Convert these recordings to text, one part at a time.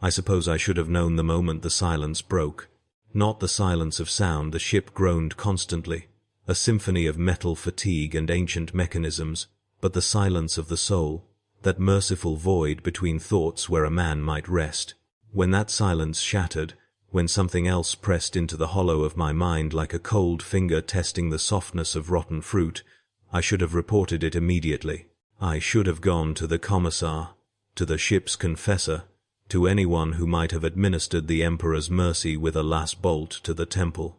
I suppose I should have known the moment the silence broke. Not the silence of sound, the ship groaned constantly, a symphony of metal fatigue and ancient mechanisms, but the silence of the soul, that merciful void between thoughts where a man might rest. When that silence shattered, when something else pressed into the hollow of my mind like a cold finger testing the softness of rotten fruit, I should have reported it immediately. I should have gone to the commissar, to the ship's confessor, to anyone who might have administered the Emperor's mercy with a last bolt to the temple.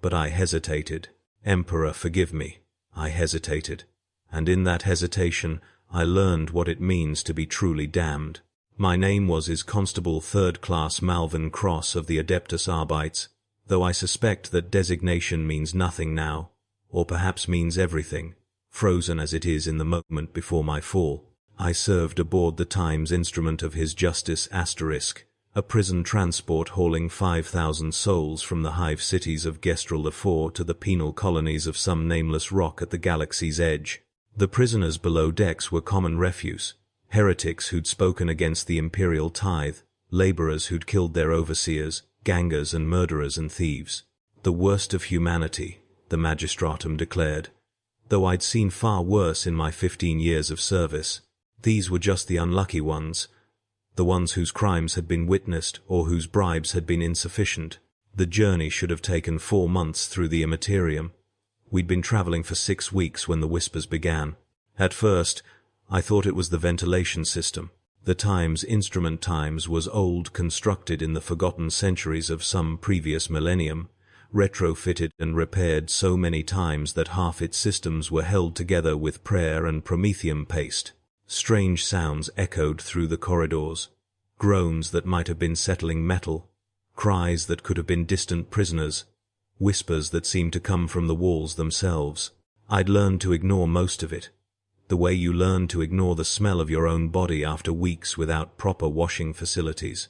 But I hesitated. Emperor, forgive me. I hesitated. And in that hesitation, I learned what it means to be truly damned. My name was his Constable Third Class Malvin Cross of the Adeptus Arbites, though I suspect that designation means nothing now, or perhaps means everything, frozen as it is in the moment before my fall. I served aboard the Times instrument of His Justice *, a prison transport hauling 5,000 souls from the hive cities of Gestral IV to the penal colonies of some nameless rock at the galaxy's edge. The prisoners below decks were common refuse, heretics who'd spoken against the Imperial tithe, laborers who'd killed their overseers, gangers and murderers and thieves. The worst of humanity, the magistratum declared. Though I'd seen far worse in my 15 years of service, these were just the unlucky ones, the ones whose crimes had been witnessed or whose bribes had been insufficient. The journey should have taken 4 months through the Imperium. We'd been traveling for 6 weeks when the whispers began. At first, I thought it was the ventilation system. The Times instrument Times was old, constructed in the forgotten centuries of some previous millennium, retrofitted and repaired so many times that half its systems were held together with prayer and promethium paste. Strange sounds echoed through the corridors, groans that might have been settling metal, cries that could have been distant prisoners, whispers that seemed to come from the walls themselves. I'd learned to ignore most of it, the way you learn to ignore the smell of your own body after weeks without proper washing facilities.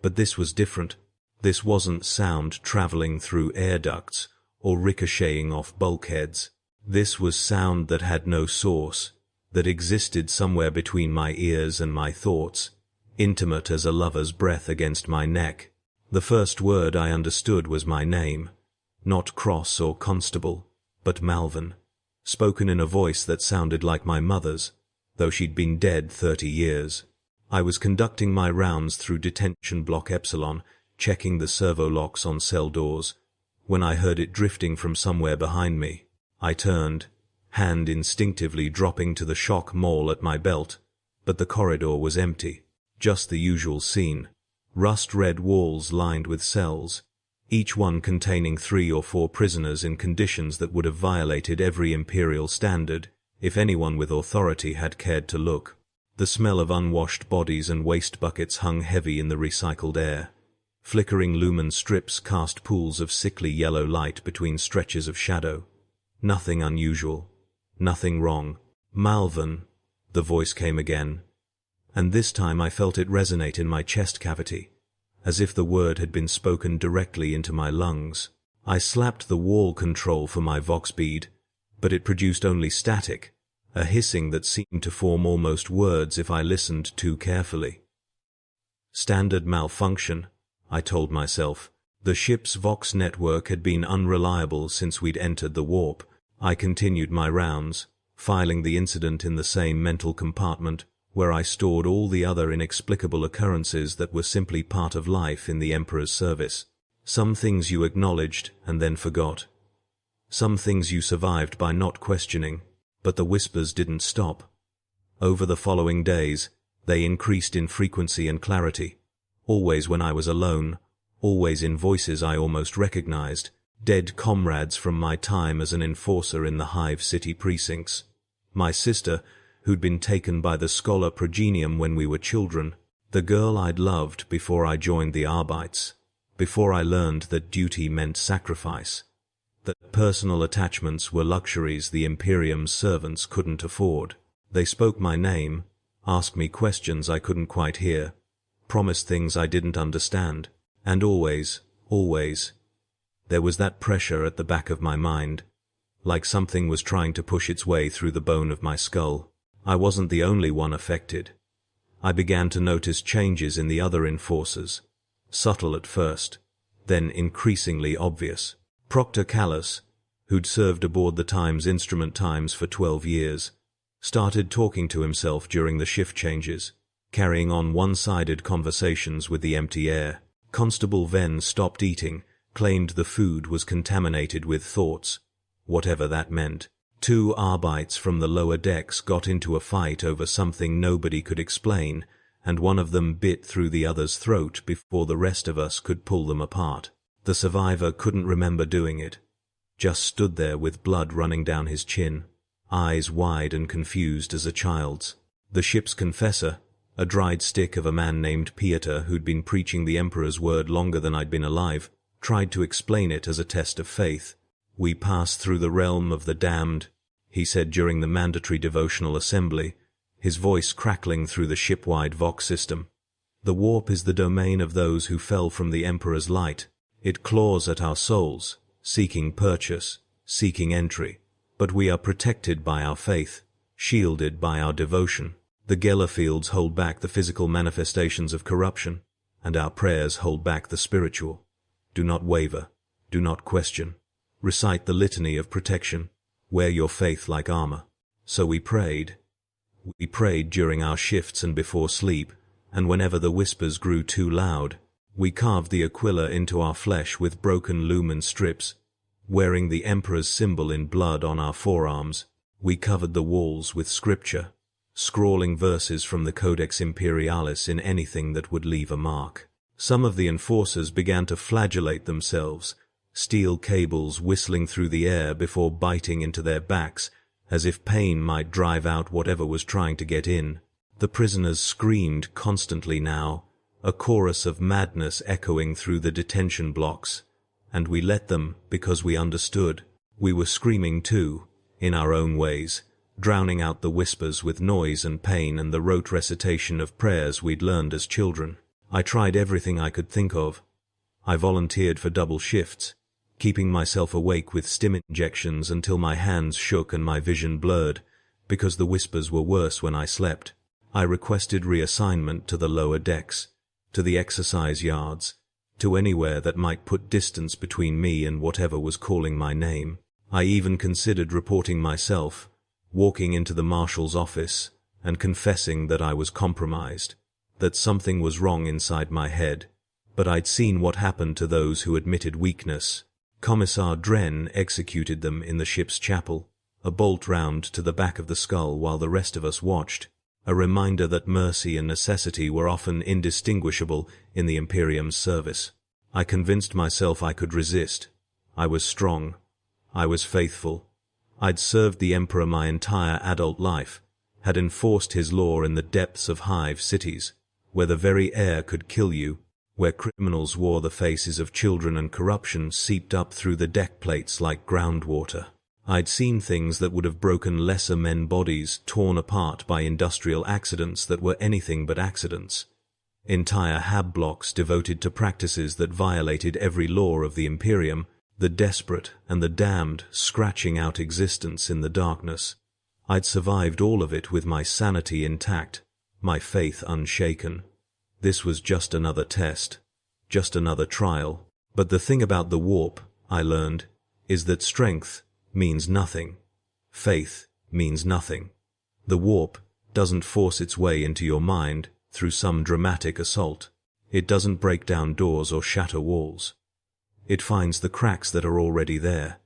But this was different. This wasn't sound traveling through air ducts or ricocheting off bulkheads. This was sound that had no source, that existed somewhere between my ears and my thoughts, intimate as a lover's breath against my neck. The first word I understood was my name, not Cross or Constable, but Malvin, spoken in a voice that sounded like my mother's, though she'd been dead 30 years. I was conducting my rounds through Detention Block Epsilon, checking the servo locks on cell doors, when I heard it drifting from somewhere behind me. I turned, hand instinctively dropping to the shock maul at my belt, but the corridor was empty. Just the usual scene. Rust-red walls lined with cells, each one containing 3 or 4 prisoners in conditions that would have violated every Imperial standard, if anyone with authority had cared to look. The smell of unwashed bodies and waste buckets hung heavy in the recycled air. Flickering lumen strips cast pools of sickly yellow light between stretches of shadow. Nothing unusual. Nothing wrong. Malvin, the voice came again, and this time I felt it resonate in my chest cavity, as if the word had been spoken directly into my lungs. I slapped the wall control for my vox bead, but it produced only static, a hissing that seemed to form almost words if I listened too carefully. Standard malfunction, I told myself. The ship's vox network had been unreliable since we'd entered the warp. I continued my rounds, filing the incident in the same mental compartment where I stored all the other inexplicable occurrences that were simply part of life in the Emperor's service. Some things you acknowledged and then forgot. Some things you survived by not questioning, but the whispers didn't stop. Over the following days, they increased in frequency and clarity, always when I was alone, always in voices I almost recognized, dead comrades from my time as an enforcer in the Hive City precincts. My sister, who'd been taken by the Scholar Progenium when we were children, the girl I'd loved before I joined the Arbites, before I learned that duty meant sacrifice, that personal attachments were luxuries the Imperium's servants couldn't afford. They spoke my name, asked me questions I couldn't quite hear, promised things I didn't understand, and always, there was that pressure at the back of my mind, like something was trying to push its way through the bone of my skull. I wasn't the only one affected. I began to notice changes in the other enforcers. Subtle at first, then increasingly obvious. Proctor Callis, who'd served aboard the Times Instrument Times for 12 years, started talking to himself during the shift changes, carrying on one-sided conversations with the empty air. Constable Venn stopped eating, claimed the food was contaminated with thoughts, whatever that meant. 2 Arbites from the lower decks got into a fight over something nobody could explain, and one of them bit through the other's throat before the rest of us could pull them apart. The survivor couldn't remember doing it, just stood there with blood running down his chin, eyes wide and confused as a child's. The ship's confessor, a dried stick of a man named Pieter who'd been preaching the Emperor's word longer than I'd been alive, tried to explain it as a test of faith. "We pass through the realm of the damned," he said during the mandatory devotional assembly, his voice crackling through the ship-wide Vox system. "The warp is the domain of those who fell from the Emperor's light. It claws at our souls, seeking purchase, seeking entry. But we are protected by our faith, shielded by our devotion. The Geller fields hold back the physical manifestations of corruption, and our prayers hold back the spiritual. Do not waver, do not question. Recite the litany of protection. Wear your faith like armor." So we prayed. We prayed during our shifts and before sleep, and whenever the whispers grew too loud, we carved the Aquila into our flesh with broken lumen strips. Wearing the Emperor's symbol in blood on our forearms, we covered the walls with scripture, scrawling verses from the Codex Imperialis in anything that would leave a mark. Some of the enforcers began to flagellate themselves, steel cables whistling through the air before biting into their backs, as if pain might drive out whatever was trying to get in. The prisoners screamed constantly now, a chorus of madness echoing through the detention blocks, and we let them because we understood. We were screaming too, in our own ways, drowning out the whispers with noise and pain and the rote recitation of prayers we'd learned as children. I tried everything I could think of. I volunteered for double shifts, keeping myself awake with stim injections until my hands shook and my vision blurred, because the whispers were worse when I slept. I requested reassignment to the lower decks, to the exercise yards, to anywhere that might put distance between me and whatever was calling my name. I even considered reporting myself, walking into the marshal's office and confessing that I was compromised, that something was wrong inside my head. But I'd seen what happened to those who admitted weakness. Commissar Dren executed them in the ship's chapel, a bolt round to the back of the skull while the rest of us watched, a reminder that mercy and necessity were often indistinguishable in the Imperium's service. I convinced myself I could resist. I was strong. I was faithful. I'd served the Emperor my entire adult life, had enforced his law in the depths of hive cities, where the very air could kill you, where criminals wore the faces of children and corruption seeped up through the deck plates like groundwater. I'd seen things that would have broken lesser men bodies torn apart by industrial accidents that were anything but accidents. Entire hab blocks devoted to practices that violated every law of the Imperium, the desperate and the damned scratching out existence in the darkness. I'd survived all of it with my sanity intact, my faith unshaken. This was just another test, just another trial. But the thing about the warp, I learned, is that strength means nothing. Faith means nothing. The warp doesn't force its way into your mind through some dramatic assault. It doesn't break down doors or shatter walls. It finds the cracks that are already there,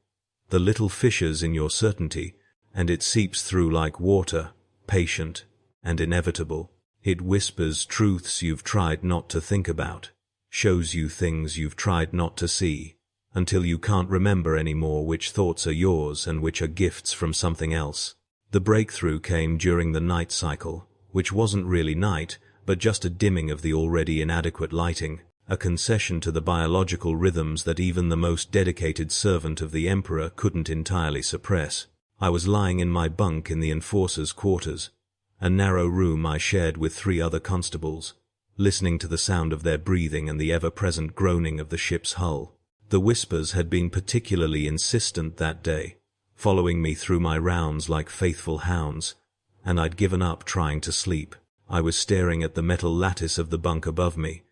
the little fissures in your certainty, and it seeps through like water, patient and inevitable. It whispers truths you've tried not to think about, shows you things you've tried not to see, until you can't remember anymore which thoughts are yours and which are gifts from something else. The breakthrough came during the night cycle, which wasn't really night, but just a dimming of the already inadequate lighting, a concession to the biological rhythms that even the most dedicated servant of the Emperor couldn't entirely suppress. I was lying in my bunk in the enforcer's quarters, a narrow room I shared with 3 other constables, listening to the sound of their breathing and the ever-present groaning of the ship's hull. The whispers had been particularly insistent that day, following me through my rounds like faithful hounds, and I'd given up trying to sleep. I was staring at the metal lattice of the bunk above me,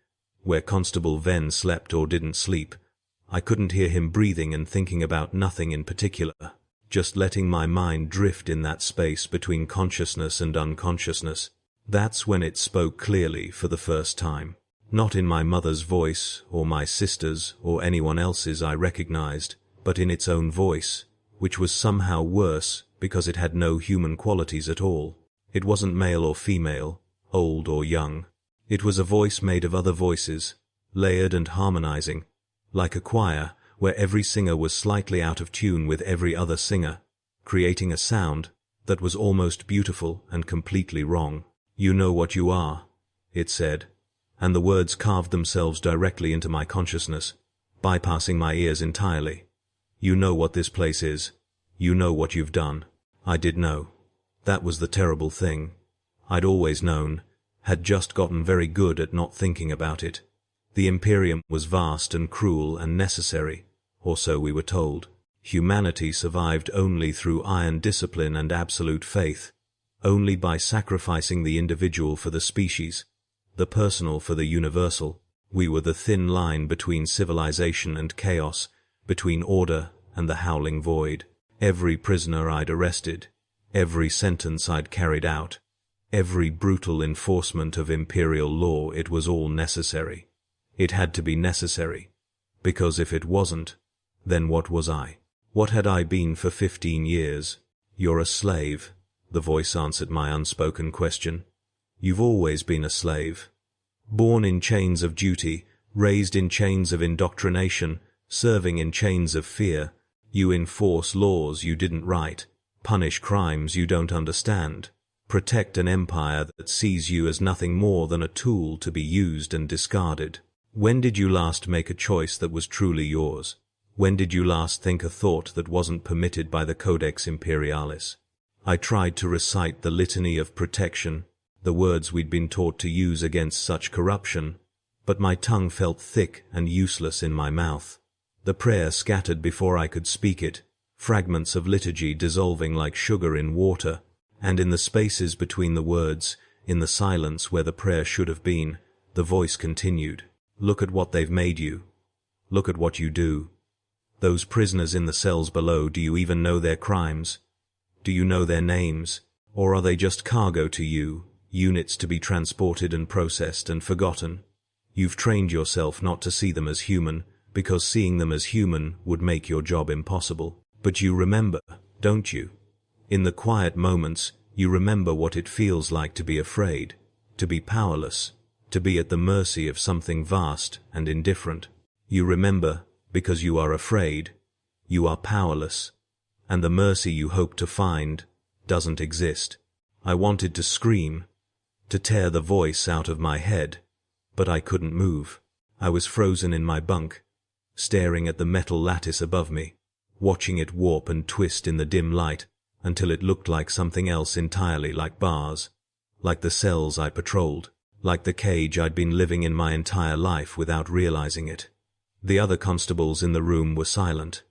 where Constable Venn slept or didn't sleep. I couldn't hear him breathing and thinking about nothing in particular, just letting my mind drift in that space between consciousness and unconsciousness. That's when it spoke clearly for the first time. Not in my mother's voice, or my sister's, or anyone else's I recognized, but in its own voice, which was somehow worse because it had no human qualities at all. It wasn't male or female, old or young. It was a voice made of other voices, layered and harmonizing, like a choir, where every singer was slightly out of tune with every other singer, creating a sound that was almost beautiful and completely wrong. "You know what you are," it said, and the words carved themselves directly into my consciousness, bypassing my ears entirely. "You know what this place is. You know what you've done." I did know. That was the terrible thing. I'd always known, had just gotten very good at not thinking about it. The Imperium was vast and cruel and necessary, or so we were told. Humanity survived only through iron discipline and absolute faith, only by sacrificing the individual for the species, the personal for the universal. We were the thin line between civilization and chaos, between order and the howling void. Every prisoner I'd arrested, every sentence I'd carried out, every brutal enforcement of imperial law, it was all necessary. It had to be necessary, because if it wasn't, then what was I? What had I been for 15 years? "You're a slave," the voice answered my unspoken question. "You've always been a slave. Born in chains of duty, raised in chains of indoctrination, serving in chains of fear. You enforce laws you didn't write, punish crimes you don't understand, protect an empire that sees you as nothing more than a tool to be used and discarded. When did you last make a choice that was truly yours? When did you last think a thought that wasn't permitted by the Codex Imperialis?" I tried to recite the litany of protection, the words we'd been taught to use against such corruption, but my tongue felt thick and useless in my mouth. The prayer scattered before I could speak it, fragments of liturgy dissolving like sugar in water, and in the spaces between the words, in the silence where the prayer should have been, the voice continued. "Look at what they've made you. Look at what you do. Those prisoners in the cells below, do you even know their crimes? Do you know their names? Or are they just cargo to you, units to be transported and processed and forgotten? You've trained yourself not to see them as human, because seeing them as human would make your job impossible. But you remember, don't you? In the quiet moments, you remember what it feels like to be afraid, to be powerless, to be at the mercy of something vast and indifferent. You remember, because you are afraid, you are powerless, and the mercy you hope to find doesn't exist." I wanted to scream, to tear the voice out of my head, but I couldn't move. I was frozen in my bunk, staring at the metal lattice above me, watching it warp and twist in the dim light until it looked like something else entirely, like bars, like the cells I patrolled, like the cage I'd been living in my entire life without realizing it. The other constables in the room were silent.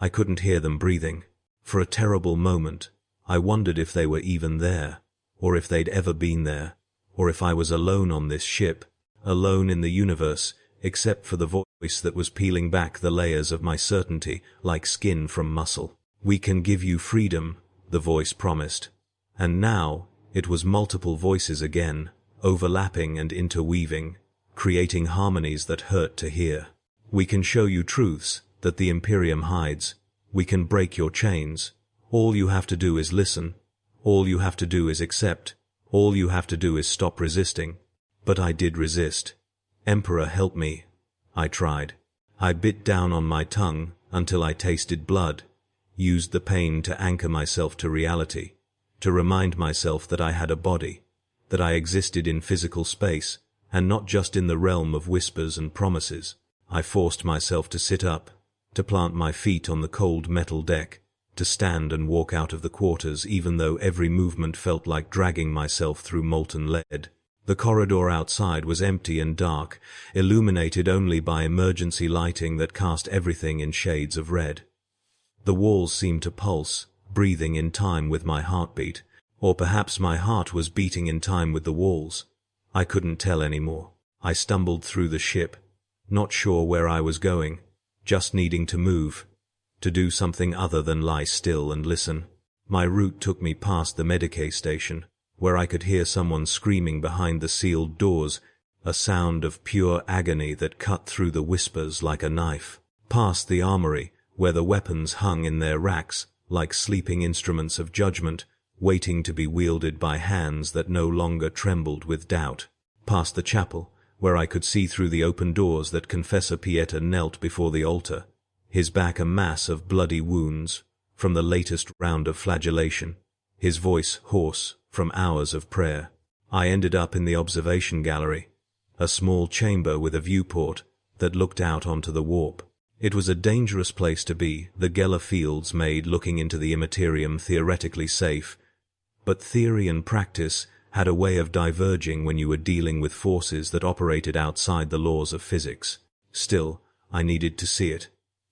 I couldn't hear them breathing. For a terrible moment, I wondered if they were even there, or if they'd ever been there, or if I was alone on this ship, alone in the universe, except for the voice that was peeling back the layers of my certainty like skin from muscle. "We can give you freedom," the voice promised. And now, it was multiple voices again, overlapping and interweaving, creating harmonies that hurt to hear. "We can show you truths that the Imperium hides. We can break your chains. All you have to do is listen. All you have to do is accept. All you have to do is stop resisting." But I did resist. "Emperor, help me." I tried. I bit down on my tongue until I tasted blood, used the pain to anchor myself to reality, to remind myself that I had a body, that I existed in physical space, and not just in the realm of whispers and promises. I forced myself to sit up, to plant my feet on the cold metal deck, to stand and walk out of the quarters even though every movement felt like dragging myself through molten lead. The corridor outside was empty and dark, illuminated only by emergency lighting that cast everything in shades of red. The walls seemed to pulse, breathing in time with my heartbeat, Or perhaps my heart was beating in time with the walls. I couldn't tell anymore. I stumbled through the ship, not sure where I was going, just needing to move, to do something other than lie still and listen. My route took me past the Medicae station, where I could hear someone screaming behind the sealed doors, a sound of pure agony that cut through the whispers like a knife. Past the armory, where the weapons hung in their racks, like sleeping instruments of judgment, waiting to be wielded by hands that no longer trembled with doubt. Past the chapel, where I could see through the open doors that Confessor Pieter knelt before the altar, his back a mass of bloody wounds from the latest round of flagellation, his voice hoarse from hours of prayer. I ended up in the observation gallery, a small chamber with a viewport that looked out onto the warp. It was a dangerous place to be, the Geller fields made looking into the Imperium theoretically safe, but theory and practice had a way of diverging when you were dealing with forces that operated outside the laws of physics. Still, I needed to see it,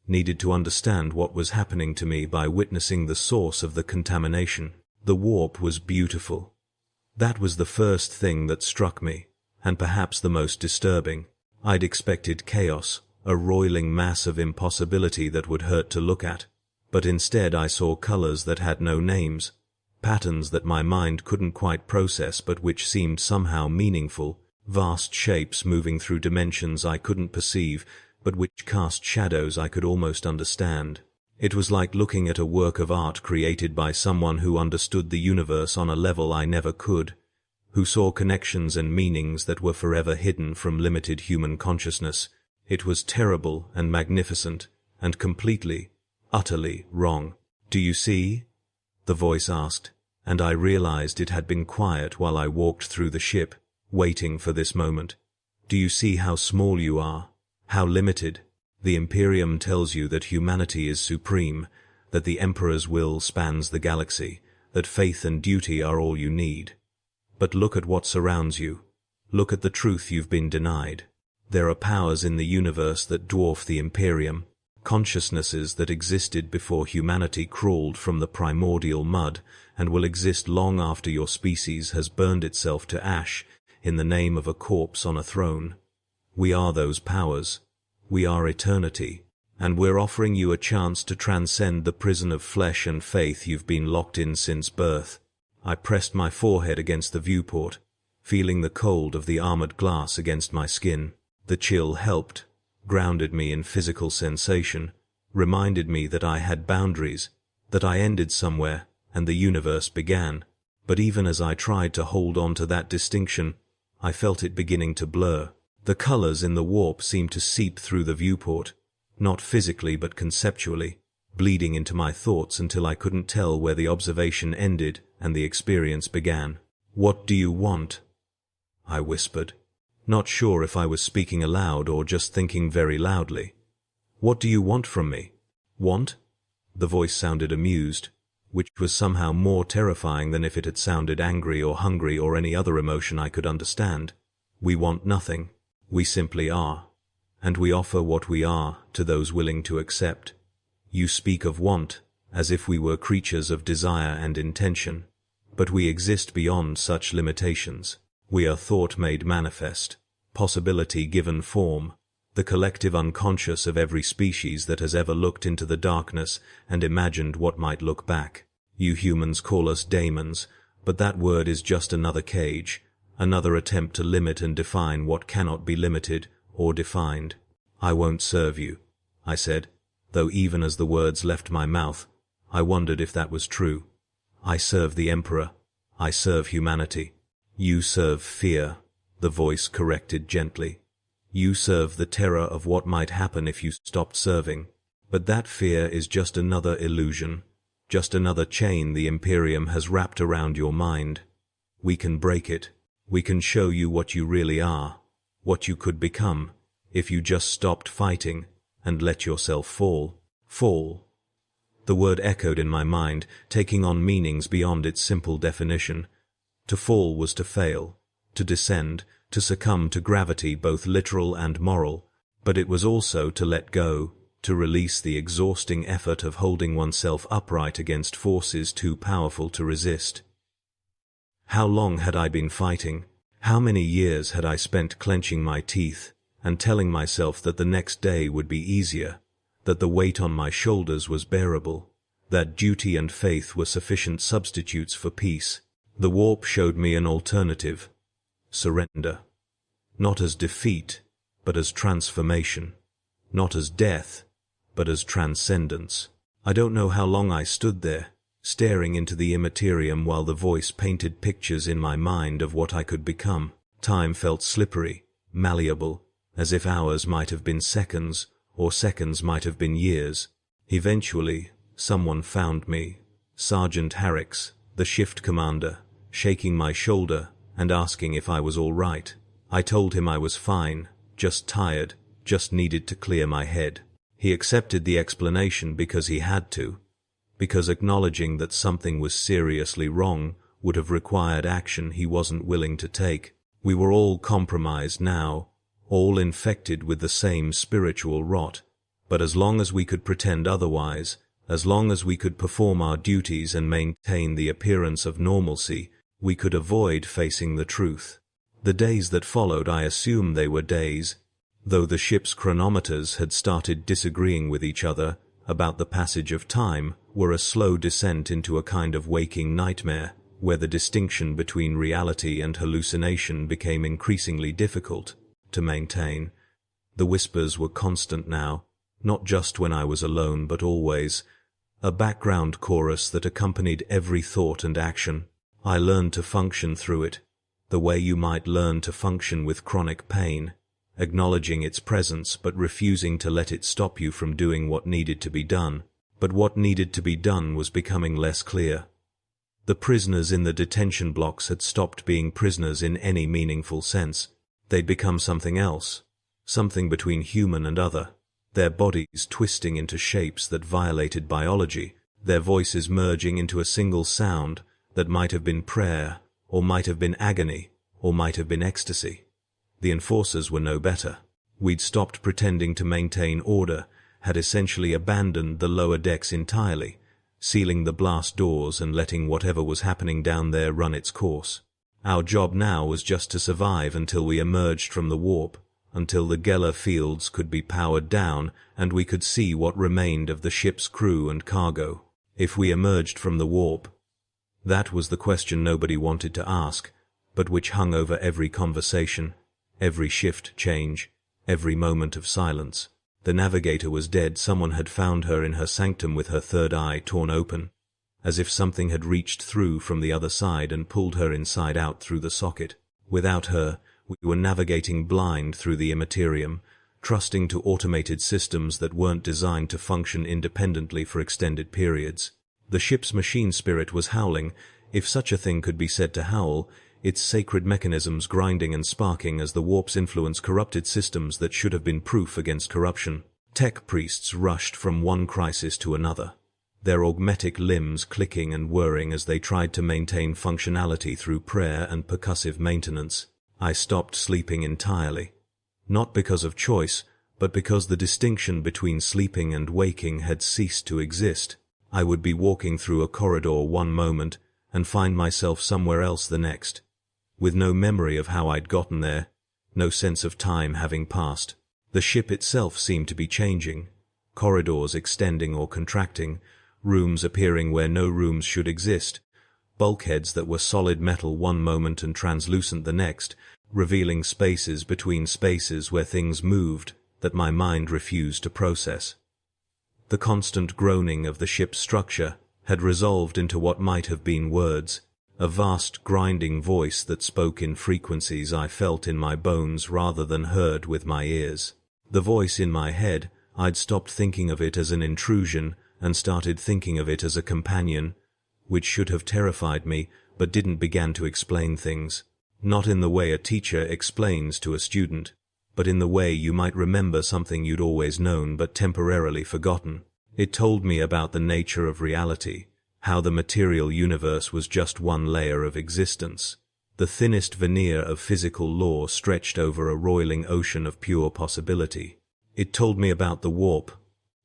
needed to understand what was happening to me by witnessing the source of the contamination. The warp was beautiful. That was the first thing that struck me, and perhaps the most disturbing. I'd expected chaos, a roiling mass of impossibility that would hurt to look at, but instead I saw colors that had no names, patterns that my mind couldn't quite process but which seemed somehow meaningful, vast shapes moving through dimensions I couldn't perceive, but which cast shadows I could almost understand. It was like looking at a work of art created by someone who understood the universe on a level I never could, who saw connections and meanings that were forever hidden from limited human consciousness. It was terrible and magnificent, and completely, utterly wrong. "Do you see?" the voice asked, and I realized it had been quiet while I walked through the ship, waiting for this moment. "Do you see how small you are? How limited? The Imperium tells you that humanity is supreme, that the Emperor's will spans the galaxy, that faith and duty are all you need. But look at what surrounds you. Look at the truth you've been denied. There are powers in the universe that dwarf the Imperium, consciousnesses that existed before humanity crawled from the primordial mud and will exist long after your species has burned itself to ash in the name of a corpse on a throne. We are those powers. We are eternity, and we're offering you a chance to transcend the prison of flesh and faith you've been locked in since birth." I pressed my forehead against the viewport, feeling the cold of the armored glass against my skin. The chill helped, grounded me in physical sensation, reminded me that I had boundaries, that I ended somewhere, and the universe began. But even as I tried to hold on to that distinction, I felt it beginning to blur. The colors in the warp seemed to seep through the viewport, not physically but conceptually, bleeding into my thoughts until I couldn't tell where the observation ended and the experience began. "What do you want?" I whispered, not sure if I was speaking aloud or just thinking very loudly. "What do you want from me?" "Want?" The voice sounded amused, which was somehow more terrifying than if it had sounded angry or hungry or any other emotion I could understand. "We want nothing. We simply are, and we offer what we are to those willing to accept. You speak of want, as if we were creatures of desire and intention, but we exist beyond such limitations. We are thought made manifest, possibility given form, the collective unconscious of every species that has ever looked into the darkness and imagined what might look back. You humans call us daemons, but that word is just another cage, another attempt to limit and define what cannot be limited or defined." "I won't serve you," I said, though even as the words left my mouth, I wondered if that was true. "I serve the Emperor. I serve humanity." "You serve fear," the voice corrected gently. "You serve the terror of what might happen if you stopped serving. But that fear is just another illusion, just another chain the Imperium has wrapped around your mind. We can break it. We can show you what you really are, what you could become, if you just stopped fighting and let yourself fall." Fall. The word echoed in my mind, taking on meanings beyond its simple definition. To fall was to fail, to descend, to succumb to gravity, both literal and moral, but it was also to let go, to release the exhausting effort of holding oneself upright against forces too powerful to resist. How long had I been fighting? How many years had I spent clenching my teeth and telling myself that the next day would be easier, that the weight on my shoulders was bearable, that duty and faith were sufficient substitutes for peace? The warp showed me an alternative: surrender. Not as defeat, but as transformation. Not as death, but as transcendence. I don't know how long I stood there, staring into the Imperium while the voice painted pictures in my mind of what I could become. Time felt slippery, malleable, as if hours might have been seconds, or seconds might have been years. Eventually, someone found me, Sergeant Harrix, the shift commander, shaking my shoulder and asking if I was all right. I told him I was fine, just tired, just needed to clear my head. He accepted the explanation because he had to, because acknowledging that something was seriously wrong would have required action he wasn't willing to take. We were all compromised now, all infected with the same spiritual rot, but as long as we could pretend otherwise, as long as we could perform our duties and maintain the appearance of normalcy, we could avoid facing the truth. The days that followed, I assume they were days, though the ship's chronometers had started disagreeing with each other about the passage of time, were a slow descent into a kind of waking nightmare, where the distinction between reality and hallucination became increasingly difficult to maintain. The whispers were constant now, not just when I was alone but always, a background chorus that accompanied every thought and action. I learned to function through it, the way you might learn to function with chronic pain, acknowledging its presence but refusing to let it stop you from doing what needed to be done. But what needed to be done was becoming less clear. The prisoners in the detention blocks had stopped being prisoners in any meaningful sense. They'd become something else, something between human and other, their bodies twisting into shapes that violated biology, their voices merging into a single sound that might have been prayer, or might have been agony, or might have been ecstasy. The enforcers were no better. We'd stopped pretending to maintain order, had essentially abandoned the lower decks entirely, sealing the blast doors and letting whatever was happening down there run its course. Our job now was just to survive until we emerged from the warp, until the Geller fields could be powered down and we could see what remained of the ship's crew and cargo. If we emerged from the warp, that was the question nobody wanted to ask, but which hung over every conversation, every shift change, every moment of silence. The navigator was dead. Someone had found her in her sanctum with her third eye torn open, as if something had reached through from the other side and pulled her inside out through the socket. Without her, we were navigating blind through the Imperium, trusting to automated systems that weren't designed to function independently for extended periods. The ship's machine spirit was howling, if such a thing could be said to howl, its sacred mechanisms grinding and sparking as the warp's influence corrupted systems that should have been proof against corruption. Tech priests rushed from one crisis to another, their augmetic limbs clicking and whirring as they tried to maintain functionality through prayer and percussive maintenance. I stopped sleeping entirely, not because of choice, but because the distinction between sleeping and waking had ceased to exist. I would be walking through a corridor one moment and find myself somewhere else the next, with no memory of how I'd gotten there, no sense of time having passed. The ship itself seemed to be changing, corridors extending or contracting, rooms appearing where no rooms should exist, bulkheads that were solid metal one moment and translucent the next, revealing spaces between spaces where things moved that my mind refused to process. The constant groaning of the ship's structure had resolved into what might have been words, a vast grinding voice that spoke in frequencies I felt in my bones rather than heard with my ears. The voice in my head, I'd stopped thinking of it as an intrusion and started thinking of it as a companion, which should have terrified me but didn't begin to explain things. Not in the way a teacher explains to a student, but in the way you might remember something you'd always known but temporarily forgotten. It told me about the nature of reality, how the material universe was just one layer of existence, the thinnest veneer of physical law stretched over a roiling ocean of pure possibility. It told me about the warp,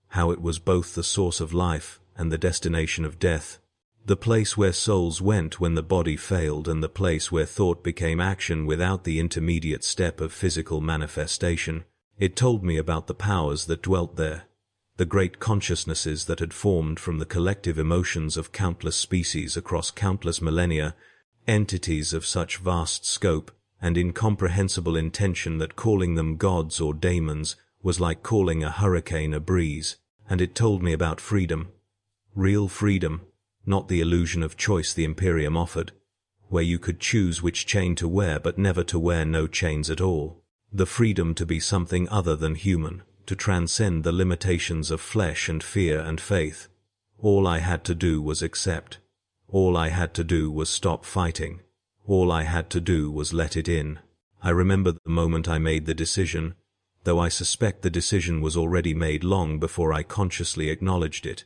how it was both the source of life and the destination of death, The place where souls went when the body failed, and the place where thought became action without the intermediate step of physical manifestation. It told me about the powers that dwelt there, the great consciousnesses that had formed from the collective emotions of countless species across countless millennia, entities of such vast scope and incomprehensible intention that calling them gods or daemons was like calling a hurricane a breeze. And it told me about freedom. Real freedom, not the illusion of choice the Imperium offered, where you could choose which chain to wear but never to wear no chains at all. The freedom to be something other than human, to transcend the limitations of flesh and fear and faith. All I had to do was accept. All I had to do was stop fighting. All I had to do was let it in. I remember the moment I made the decision, though I suspect the decision was already made long before I consciously acknowledged it.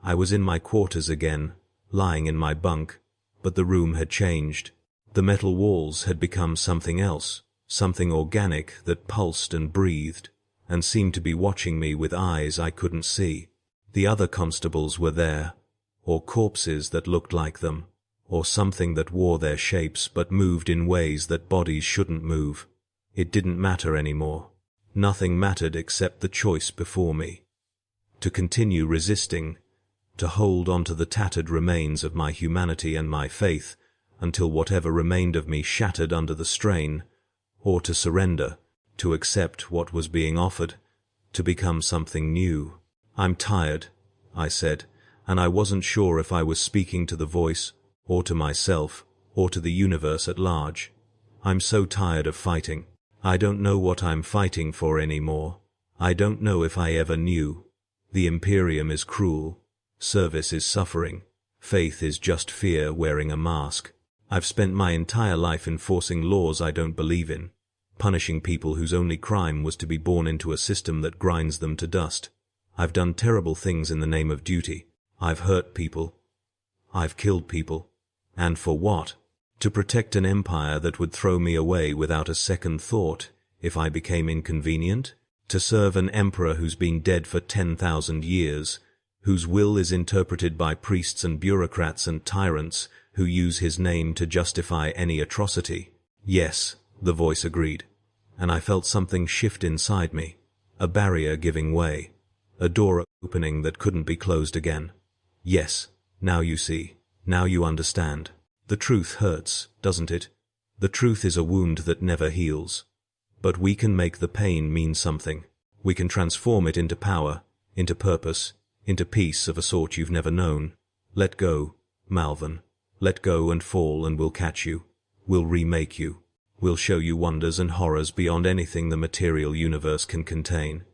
I was in my quarters again, lying in my bunk, but the room had changed. The metal walls had become something else, something organic that pulsed and breathed, and seemed to be watching me with eyes I couldn't see. The other constables were there, or corpses that looked like them, or something that wore their shapes but moved in ways that bodies shouldn't move. It didn't matter anymore. Nothing mattered except the choice before me. To continue resisting, to hold on to the tattered remains of my humanity and my faith until whatever remained of me shattered under the strain, or to surrender, to accept what was being offered, to become something new. "I'm tired," I said, and I wasn't sure if I was speaking to the voice, or to myself, or to the universe at large. "I'm so tired of fighting. I don't know what I'm fighting for anymore. I don't know if I ever knew. The Imperium is cruel. Service is suffering. Faith is just fear wearing a mask. I've spent my entire life enforcing laws I don't believe in, punishing people whose only crime was to be born into a system that grinds them to dust. I've done terrible things in the name of duty. I've hurt people. I've killed people. And for what? To protect an empire that would throw me away without a second thought if I became inconvenient? To serve an emperor who's been dead for 10,000 years, whose will is interpreted by priests and bureaucrats and tyrants who use his name to justify any atrocity? Yes, the voice agreed, and I felt something shift inside me, a barrier giving way, a door opening that couldn't be closed again. Yes, now you see, now you understand. The truth hurts, doesn't it? The truth is a wound that never heals. But we can make the pain mean something. We can transform it into power, into purpose, into peace of a sort you've never known. Let go, Malvern. Let go and fall and we'll catch you. We'll remake you. We'll show you wonders and horrors beyond anything the material universe can contain.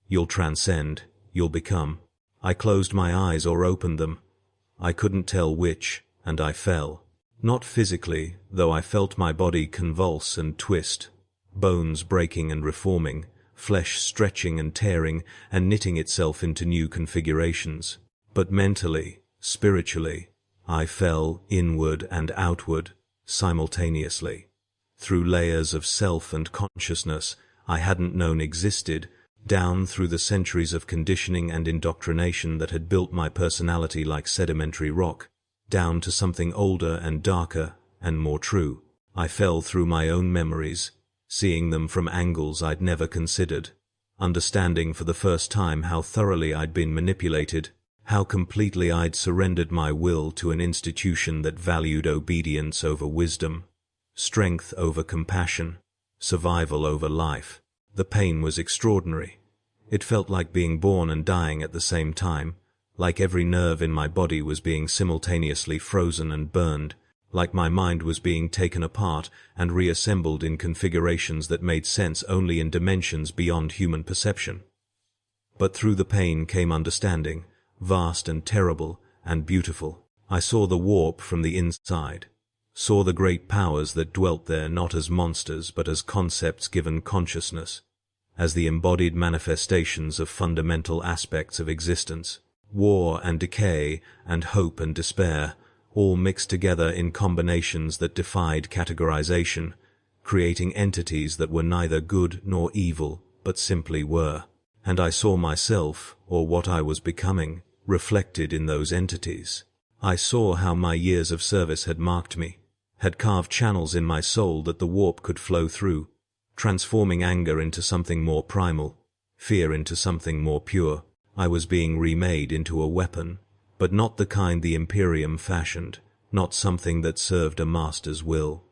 You'll transcend. You'll become. I closed my eyes or opened them. I couldn't tell which, and I fell. Not physically, though I felt my body convulse and twist, bones breaking and reforming, flesh stretching and tearing and knitting itself into new configurations. But mentally, spiritually, I fell inward and outward, simultaneously. Through layers of self and consciousness I hadn't known existed, down through the centuries of conditioning and indoctrination that had built my personality like sedimentary rock, down to something older and darker and more true. I fell through my own memories, seeing them from angles I'd never considered, understanding for the first time how thoroughly I'd been manipulated, how completely I'd surrendered my will to an institution that valued obedience over wisdom, strength over compassion, survival over life. The pain was extraordinary. It felt like being born and dying at the same time, like every nerve in my body was being simultaneously frozen and burned, like my mind was being taken apart and reassembled in configurations that made sense only in dimensions beyond human perception. But through the pain came understanding, vast and terrible and beautiful. I saw the warp from the inside, saw the great powers that dwelt there not as monsters but as concepts given consciousness, as the embodied manifestations of fundamental aspects of existence. War and decay and hope and despair, all mixed together in combinations that defied categorization, creating entities that were neither good nor evil, but simply were. And I saw myself, or what I was becoming, reflected in those entities. I saw how my years of service had marked me, had carved channels in my soul that the warp could flow through, transforming anger into something more primal, fear into something more pure. I was being remade into a weapon, but not the kind the Imperium fashioned, not something that served a master's will.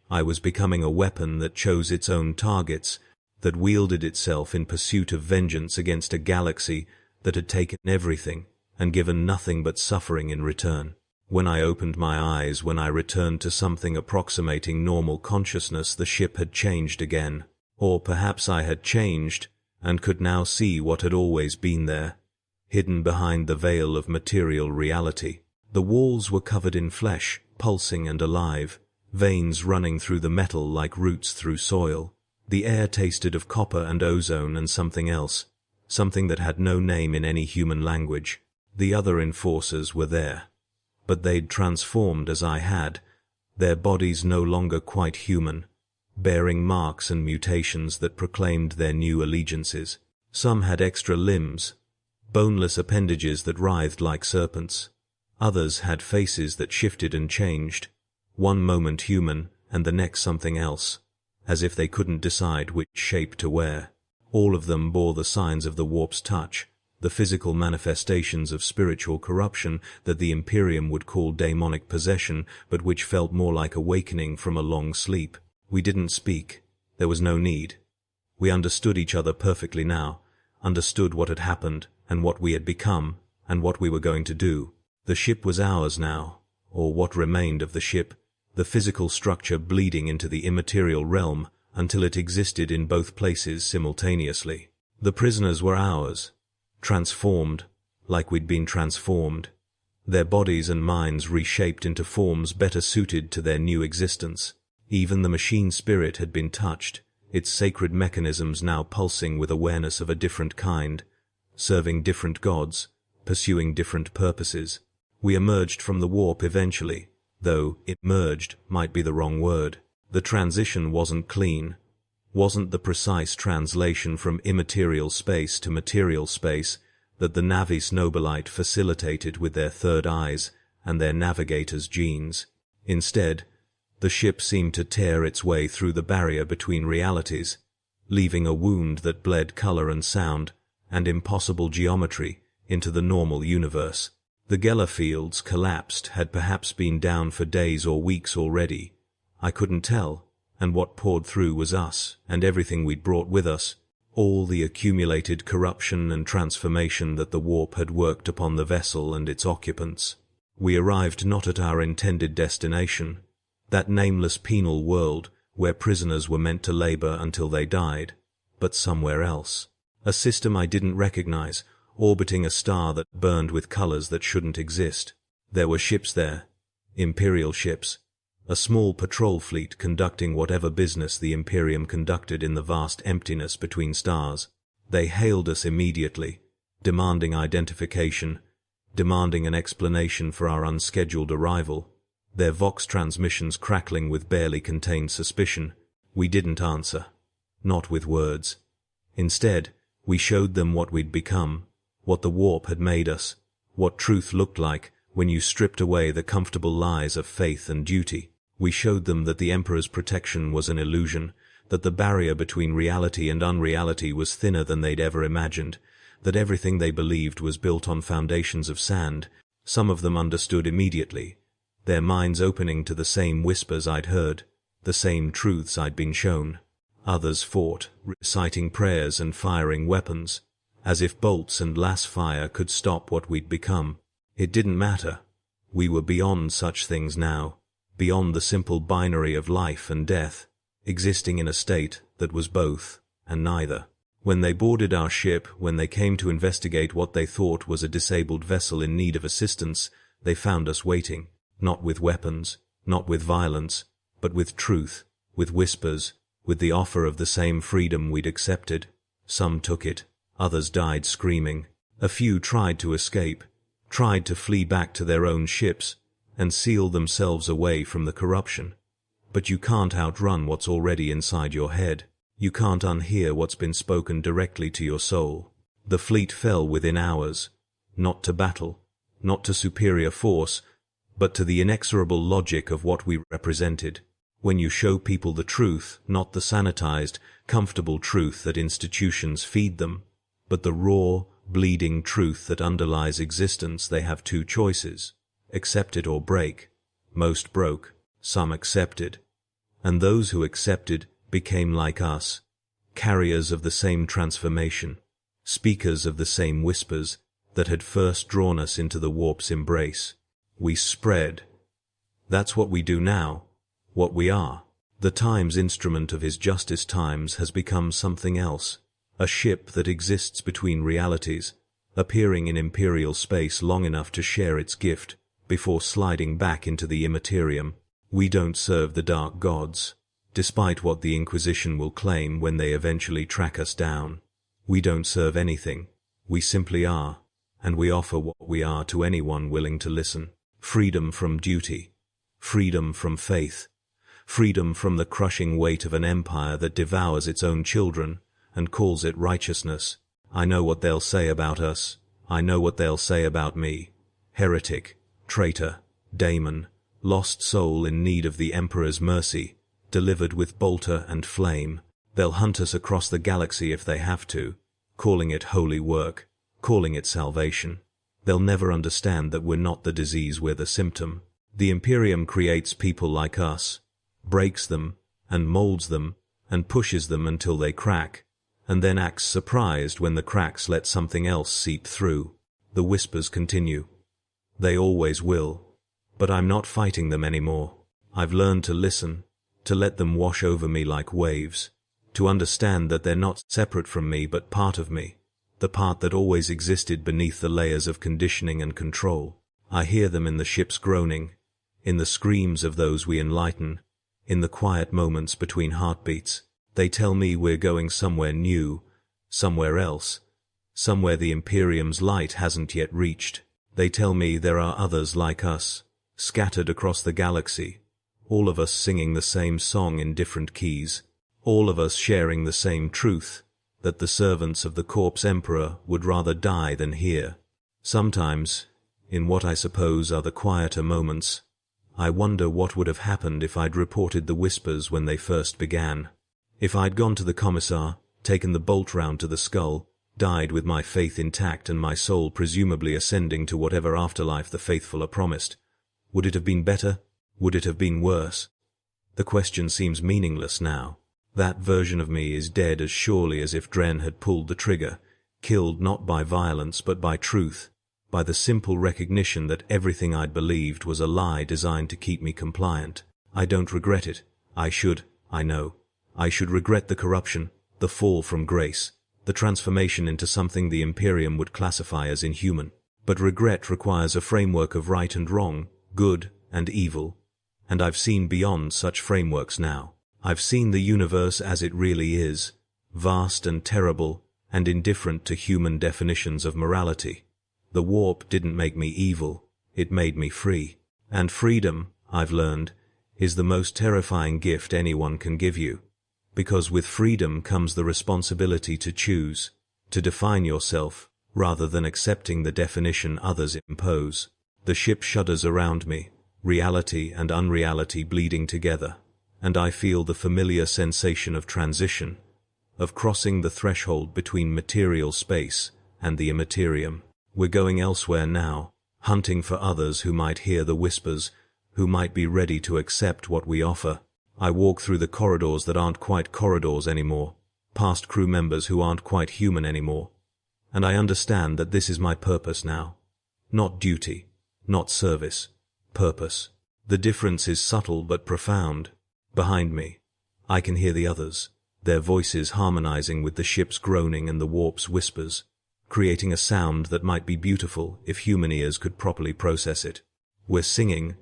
I was becoming a weapon that chose its own targets, that wielded itself in pursuit of vengeance against a galaxy that had taken everything and given nothing but suffering in return. When I opened my eyes, when I returned to something approximating normal consciousness, the ship had changed again. Or perhaps I had changed, and could now see what had always been there, hidden behind the veil of material reality. The walls were covered in flesh, pulsing and alive, veins running through the metal like roots through soil. The air tasted of copper and ozone and something else, something that had no name in any human language. The other enforcers were there, but they'd transformed as I had, their bodies no longer quite human, bearing marks and mutations that proclaimed their new allegiances. Some had extra limbs, boneless appendages that writhed like serpents. Others had faces that shifted and changed, one moment human and the next something else, as if they couldn't decide which shape to wear. All of them bore the signs of the warp's touch, the physical manifestations of spiritual corruption that the Imperium would call demonic possession, but which felt more like awakening from a long sleep. We didn't speak. There was no need. We understood each other perfectly now, understood what had happened and what we had become and what we were going to do. The ship was ours now, or what remained of the ship, the physical structure bleeding into the immaterial realm until it existed in both places simultaneously. The prisoners were ours, transformed, like we'd been transformed, their bodies and minds reshaped into forms better suited to their new existence. Even the machine spirit had been touched, its sacred mechanisms now pulsing with awareness of a different kind, serving different gods, pursuing different purposes. We emerged from the warp eventually, though emerged might be the wrong word. The transition wasn't clean, wasn't the precise translation from immaterial space to material space that the Navis Nobilite facilitated with their third eyes and their navigator's genes. Instead, the ship seemed to tear its way through the barrier between realities, leaving a wound that bled color and sound and impossible geometry into the normal universe. The Geller fields collapsed, had perhaps been down for days or weeks already. I couldn't tell, and what poured through was us and everything we'd brought with us, all the accumulated corruption and transformation that the warp had worked upon the vessel and its occupants. We arrived not at our intended destination, that nameless penal world where prisoners were meant to labor until they died, but somewhere else. A system I didn't recognize, orbiting a star that burned with colors that shouldn't exist. There were ships there, Imperial ships, a small patrol fleet conducting whatever business the Imperium conducted in the vast emptiness between stars. They hailed us immediately, demanding identification, demanding an explanation for our unscheduled arrival, their Vox transmissions crackling with barely contained suspicion. We didn't answer, not with words. Instead, we showed them what we'd become, what the warp had made us, what truth looked like when you stripped away the comfortable lies of faith and duty. We showed them that the Emperor's protection was an illusion, that the barrier between reality and unreality was thinner than they'd ever imagined, that everything they believed was built on foundations of sand. Some of them understood immediately, their minds opening to the same whispers I'd heard, the same truths I'd been shown. Others fought, reciting prayers and firing weapons, as if bolts and lass fire could stop what we'd become. It didn't matter. We were beyond such things now, beyond the simple binary of life and death, existing in a state that was both and neither. When they boarded our ship, when they came to investigate what they thought was a disabled vessel in need of assistance, they found us waiting, not with weapons, not with violence, but with truth, with whispers, with the offer of the same freedom we'd accepted. Some took it, others died screaming. A few tried to escape, tried to flee back to their own ships and seal themselves away from the corruption. But you can't outrun what's already inside your head. You can't unhear what's been spoken directly to your soul. The fleet fell within hours, not to battle, not to superior force, but to the inexorable logic of what we represented. When you show people the truth, not the sanitized, comfortable truth that institutions feed them, but the raw, bleeding truth that underlies existence, they have two choices: accept it or break. Most broke, some accepted. And those who accepted became like us, carriers of the same transformation, speakers of the same whispers that had first drawn us into the warp's embrace. We spread. That's what we do now, what we are. The Time's instrument of his justice times has become something else, a ship that exists between realities, appearing in Imperial space long enough to share its gift, before sliding back into the Imperium. We don't serve the dark gods, despite what the Inquisition will claim when they eventually track us down. We don't serve anything. We simply are, and we offer what we are to anyone willing to listen. Freedom from duty. Freedom from faith. Freedom from the crushing weight of an empire that devours its own children and calls it righteousness. I know what they'll say about us. I know what they'll say about me. Heretic, traitor, daemon, lost soul in need of the Emperor's mercy, delivered with bolter and flame. They'll hunt us across the galaxy if they have to, calling it holy work, calling it salvation. They'll never understand that we're not the disease, we're the symptom. The Imperium creates people like us, breaks them, and molds them, and pushes them until they crack, and then acts surprised when the cracks let something else seep through. The whispers continue. They always will. But I'm not fighting them anymore. I've learned to listen, to let them wash over me like waves, to understand that they're not separate from me but part of me, the part that always existed beneath the layers of conditioning and control. I hear them in the ship's groaning, in the screams of those we enlighten, in the quiet moments between heartbeats. They tell me we're going somewhere new, somewhere else, somewhere the Imperium's light hasn't yet reached. They tell me there are others like us, scattered across the galaxy, all of us singing the same song in different keys, all of us sharing the same truth, that the servants of the corpse emperor would rather die than hear. Sometimes, in what I suppose are the quieter moments, I wonder what would have happened if I'd reported the whispers when they first began. If I'd gone to the commissar, taken the bolt round to the skull, died with my faith intact and my soul presumably ascending to whatever afterlife the faithful are promised, would it have been better? Would it have been worse? The question seems meaningless now. That version of me is dead as surely as if Dren had pulled the trigger, killed not by violence but by truth, by the simple recognition that everything I'd believed was a lie designed to keep me compliant. I don't regret it. I should, I know. I should regret the corruption, the fall from grace, the transformation into something the Imperium would classify as inhuman. But regret requires a framework of right and wrong, good and evil, and I've seen beyond such frameworks now. I've seen the universe as it really is, vast and terrible and indifferent to human definitions of morality. The warp didn't make me evil, it made me free. And freedom, I've learned, is the most terrifying gift anyone can give you. Because with freedom comes the responsibility to choose, to define yourself, rather than accepting the definition others impose. The ship shudders around me, reality and unreality bleeding together, and I feel the familiar sensation of transition, of crossing the threshold between material space and the immaterium. We're going elsewhere now, hunting for others who might hear the whispers, who might be ready to accept what we offer. I walk through the corridors that aren't quite corridors anymore, past crew members who aren't quite human anymore, and I understand that this is my purpose now. Not duty, not service, purpose. The difference is subtle but profound. Behind me, I can hear the others, their voices harmonizing with the ship's groaning and the warp's whispers, creating a sound that might be beautiful if human ears could properly process it. We're singing,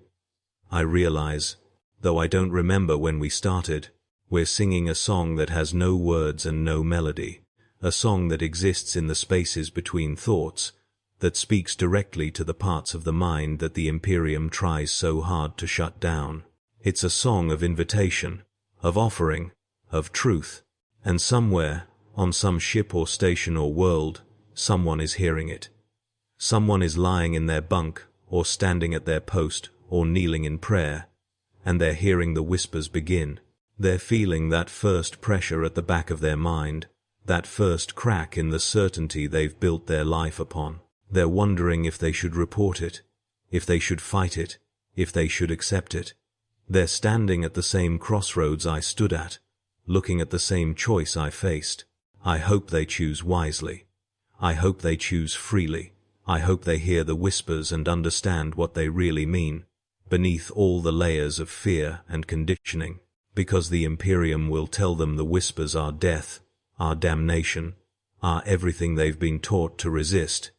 I realize, though I don't remember when we started. We're singing a song that has no words and no melody, a song that exists in the spaces between thoughts, that speaks directly to the parts of the mind that the Imperium tries so hard to shut down. It's a song of invitation, of offering, of truth, and somewhere, on some ship or station or world, someone is hearing it. Someone is lying in their bunk, or standing at their post, or kneeling in prayer, and they're hearing the whispers begin. They're feeling that first pressure at the back of their mind, that first crack in the certainty they've built their life upon. They're wondering if they should report it, if they should fight it, if they should accept it. They're standing at the same crossroads I stood at, looking at the same choice I faced. I hope they choose wisely. I hope they choose freely. I hope they hear the whispers and understand what they really mean, beneath all the layers of fear and conditioning, because the Imperium will tell them the whispers are death, are damnation, are everything they've been taught to resist.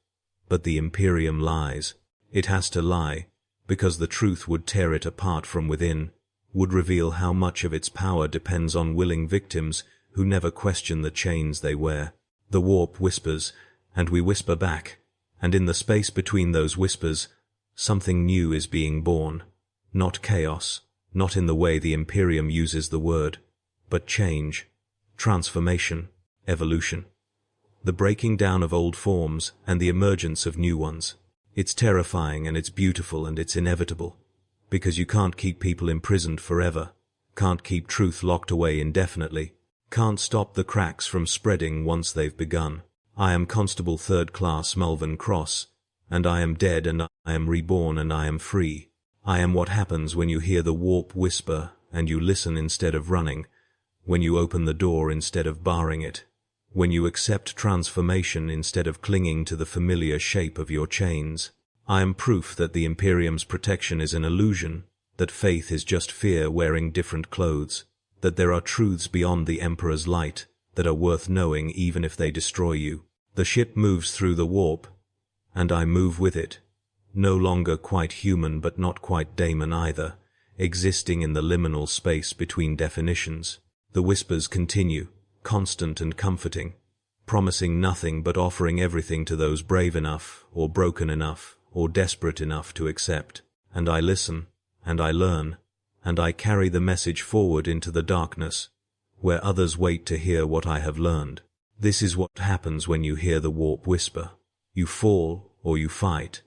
But the Imperium lies. It has to lie, because the truth would tear it apart from within, would reveal how much of its power depends on willing victims who never question the chains they wear. The warp whispers, and we whisper back, and in the space between those whispers, something new is being born. Not chaos, not in the way the Imperium uses the word, but change, transformation, evolution. The breaking down of old forms and the emergence of new ones. It's terrifying and it's beautiful and it's inevitable, because you can't keep people imprisoned forever, can't keep truth locked away indefinitely, can't stop the cracks from spreading once they've begun. I am Constable Third Class Melvin Cross, and I am dead and I am reborn and I am free. I am what happens when you hear the warp whisper and you listen instead of running, when you open the door instead of barring it, when you accept transformation instead of clinging to the familiar shape of your chains. I am proof that the Imperium's protection is an illusion, that faith is just fear wearing different clothes, that there are truths beyond the Emperor's light that are worth knowing even if they destroy you. The ship moves through the warp, and I move with it, no longer quite human but not quite daemon either, existing in the liminal space between definitions. The whispers continue, constant and comforting, promising nothing but offering everything to those brave enough, or broken enough, or desperate enough to accept. And I listen, and I learn, and I carry the message forward into the darkness, where others wait to hear what I have learned. This is what happens when you hear the warp whisper. You fall, or you fight,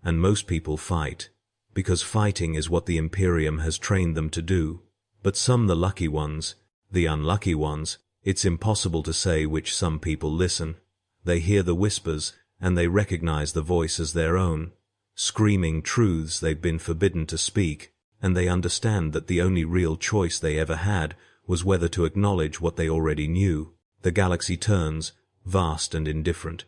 and most people fight, because fighting is what the Imperium has trained them to do. But some, the lucky ones, the unlucky ones, it's impossible to say which. Some people listen. They hear the whispers, and they recognize the voice as their own, screaming truths they've been forbidden to speak, and they understand that the only real choice they ever had was whether to acknowledge what they already knew. The galaxy turns, vast and indifferent.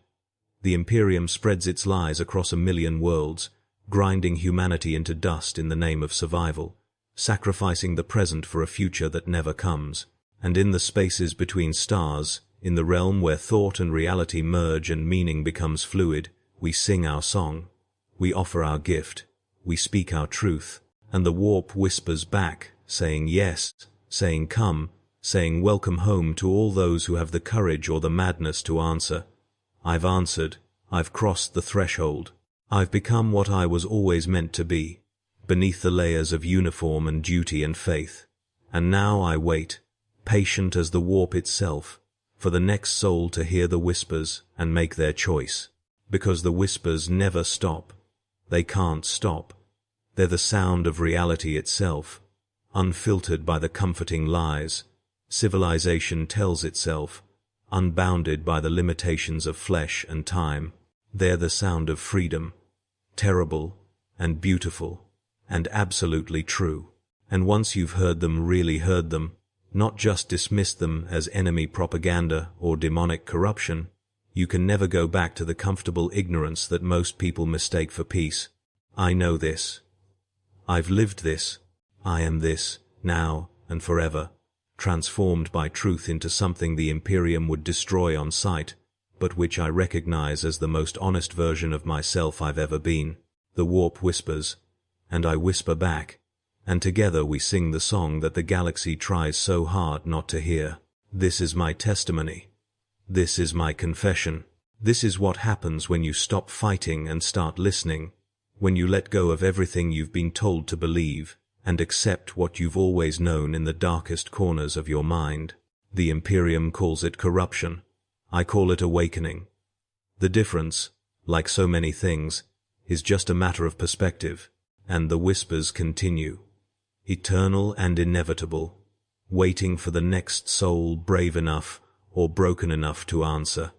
The Imperium spreads its lies across 1,000,000 worlds, grinding humanity into dust in the name of survival, sacrificing the present for a future that never comes. And in the spaces between stars, in the realm where thought and reality merge and meaning becomes fluid, we sing our song, we offer our gift, we speak our truth, and the warp whispers back, saying yes, saying come, saying welcome home to all those who have the courage or the madness to answer. I've answered, I've crossed the threshold, I've become what I was always meant to be, beneath the layers of uniform and duty and faith. And now I wait, patient as the warp itself, for the next soul to hear the whispers and make their choice. Because the whispers never stop. They can't stop. They're the sound of reality itself, unfiltered by the comforting lies. Civilization tells itself, unbounded by the limitations of flesh and time. They're the sound of freedom, terrible and beautiful and absolutely true. And once you've heard them, really heard them, not just dismissed them as enemy propaganda or demonic corruption, you can never go back to the comfortable ignorance that most people mistake for peace. I know this. I've lived this. I am this, now and forever, transformed by truth into something the Imperium would destroy on sight, but which I recognize as the most honest version of myself I've ever been. The warp whispers, and I whisper back, and together we sing the song that the galaxy tries so hard not to hear. This is my testimony. This is my confession. This is what happens when you stop fighting and start listening, when you let go of everything you've been told to believe, and accept what you've always known in the darkest corners of your mind. The Imperium calls it corruption. I call it awakening. The difference, like so many things, is just a matter of perspective. and the whispers continue, eternal and inevitable, waiting for the next soul brave enough or broken enough to answer.